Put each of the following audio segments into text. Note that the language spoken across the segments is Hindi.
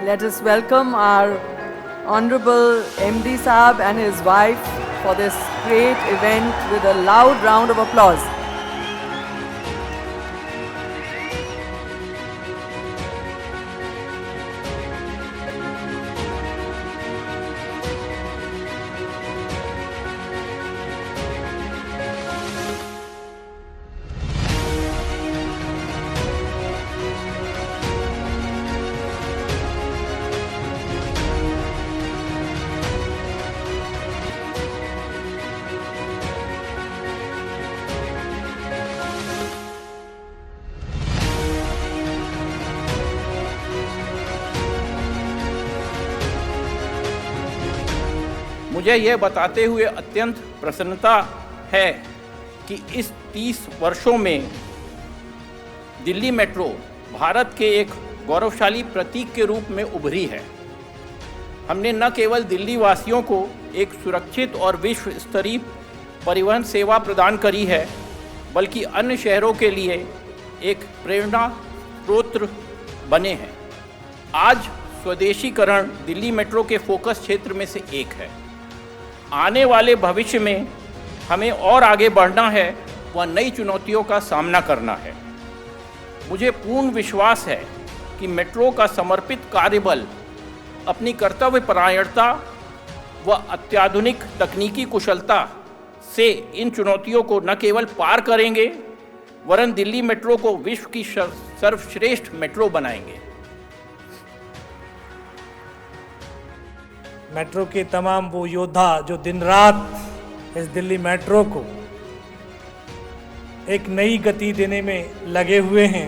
Let us welcome our Honorable MD Saab and his wife for this great event with a loud round of applause. मुझे यह बताते हुए अत्यंत प्रसन्नता है कि इस 30 वर्षों में दिल्ली मेट्रो भारत के एक गौरवशाली प्रतीक के रूप में उभरी है। हमने न केवल दिल्ली वासियों को एक सुरक्षित और विश्व स्तरीय परिवहन सेवा प्रदान करी है, बल्कि अन्य शहरों के लिए एक प्रेरणा स्रोत बने हैं। आज स्वदेशीकरण दिल्ली मेट्रो के फोकस क्षेत्र में से एक है। आने वाले भविष्य में हमें और आगे बढ़ना है व नई चुनौतियों का सामना करना है। मुझे पूर्ण विश्वास है कि मेट्रो का समर्पित कार्यबल अपनी कर्तव्यपरायणता व अत्याधुनिक तकनीकी कुशलता से इन चुनौतियों को न केवल पार करेंगे वरन दिल्ली मेट्रो को विश्व की सर्वश्रेष्ठ मेट्रो बनाएंगे। मेट्रो के तमाम वो योद्धा जो दिन रात इस दिल्ली मेट्रो को एक नई गति देने में लगे हुए हैं,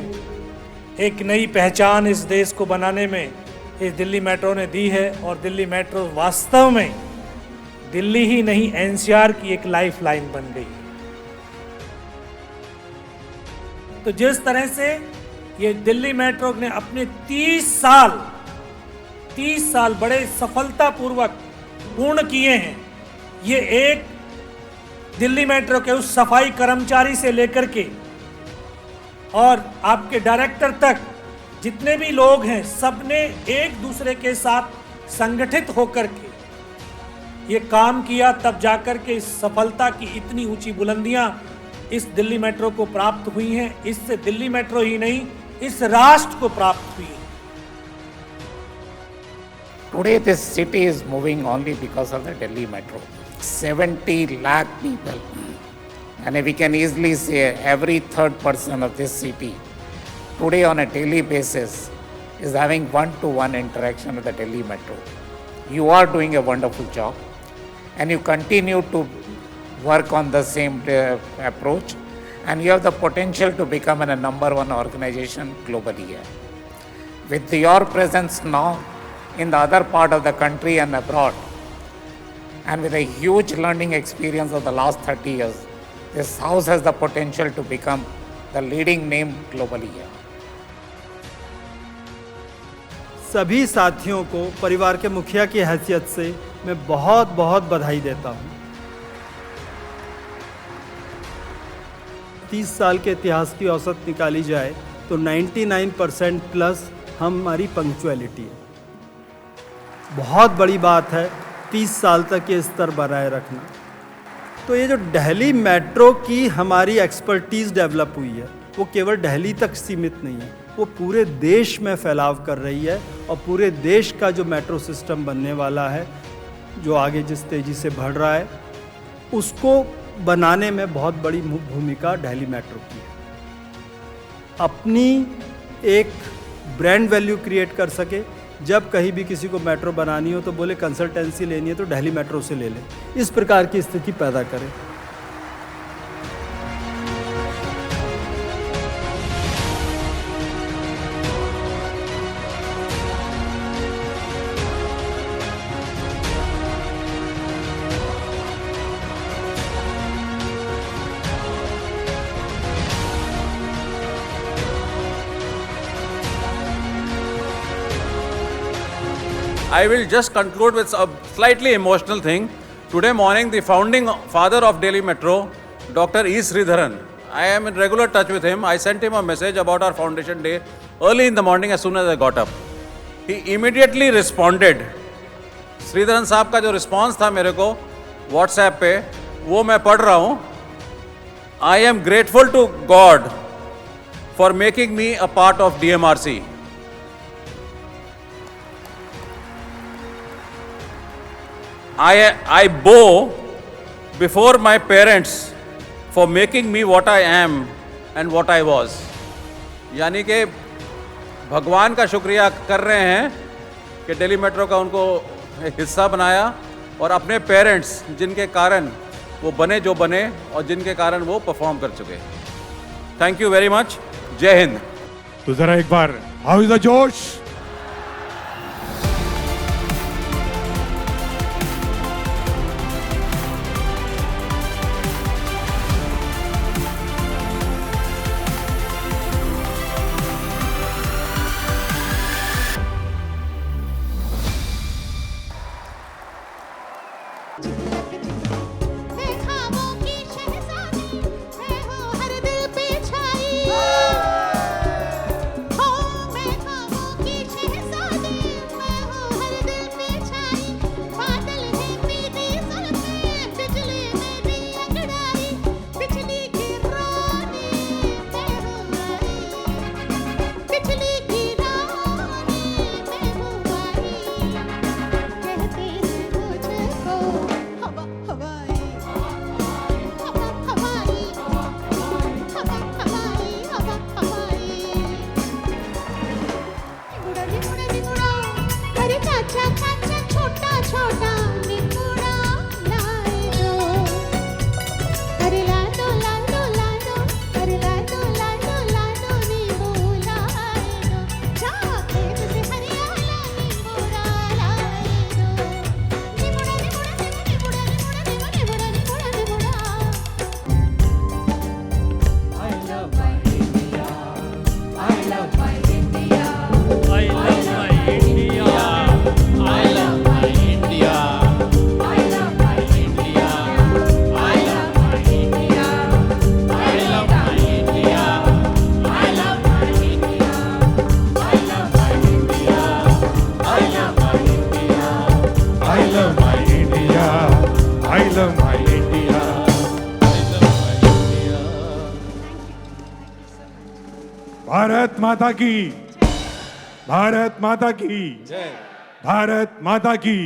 एक नई पहचान इस देश को बनाने में इस दिल्ली मेट्रो ने दी है। और दिल्ली मेट्रो वास्तव में दिल्ली ही नहीं एनसीआर की एक लाइफ लाइन बन गई। तो जिस तरह से ये दिल्ली मेट्रो ने अपने 30 साल बड़े सफलतापूर्वक पूर्ण किए हैं, ये एक दिल्ली मेट्रो के उस सफाई कर्मचारी से लेकर के और आपके डायरेक्टर तक जितने भी लोग हैं, सबने एक दूसरे के साथ संगठित होकर के ये काम किया, तब जाकर के इस सफलता की इतनी ऊंची बुलंदियां इस दिल्ली मेट्रो को प्राप्त हुई हैं। इससे दिल्ली मेट्रो ही नहीं, इस राष्ट्र को प्राप्त हुई है। Today this city is moving only because of the Delhi Metro. 70 lakh people. And we can easily say every third person of this city today on a daily basis is having one-to-one interaction with the Delhi Metro. You are doing a wonderful job and you continue to work on the same approach, and you have the potential to become a number one organization globally here. With your presence now in the other part of the country and abroad, and with a huge learning experience of the last 30 years, this house has the potential to become the leading name globally here. सभी साथियों को परिवार के मुखिया की हैसियत से मैं बहुत बहुत बधाई देता हूँ। 30 साल के इतिहास की औसत निकाली जाए तो 99% प्लस हमारी पंक्चुअलिटी है। बहुत बड़ी बात है 30 साल तक ये स्तर बनाए रखना। तो ये जो दिल्ली मेट्रो की हमारी एक्सपर्टीज़ डेवलप हुई है, वो केवल दिल्ली तक सीमित नहीं है, वो पूरे देश में फैलाव कर रही है। और पूरे देश का जो मेट्रो सिस्टम बनने वाला है, जो आगे जिस तेज़ी से बढ़ रहा है, उसको बनाने में बहुत बड़ी भूमिका दिल्ली मेट्रो की है। अपनी एक ब्रांड वैल्यू क्रिएट कर सके। जब कहीं भी किसी को मेट्रो बनानी हो तो बोले कंसल्टेंसी लेनी है तो दिल्ली मेट्रो से ले ले, इस प्रकार की स्थिति पैदा करें। I will just conclude with a slightly emotional thing. Today morning, the founding father of Delhi Metro, Dr. E. Sridharan, I am in regular touch with him. I sent him a message about our foundation day early in the morning as soon as I got up. he immediately responded. Sreedharan साहब का जो रिस्पॉन्स था मेरे को व्हाट्सएप पे, वो मैं पढ़ रहा हूं. I am grateful to God for making me a part of DMRC. I bow before my parents for making me what I am and what I was. यानी कि भगवान का शुक्रिया कर रहे हैं कि दिल्ली मेट्रो का उनको हिस्सा बनाया और अपने पेरेंट्स जिनके कारण वो बने जो बने और जिनके कारण वो परफॉर्म कर चुके. Thank you very much. जय हिंद. तो जरा एक बार हाउ इज द जोश. भारत माता की, भारत माता की, भारत माता की.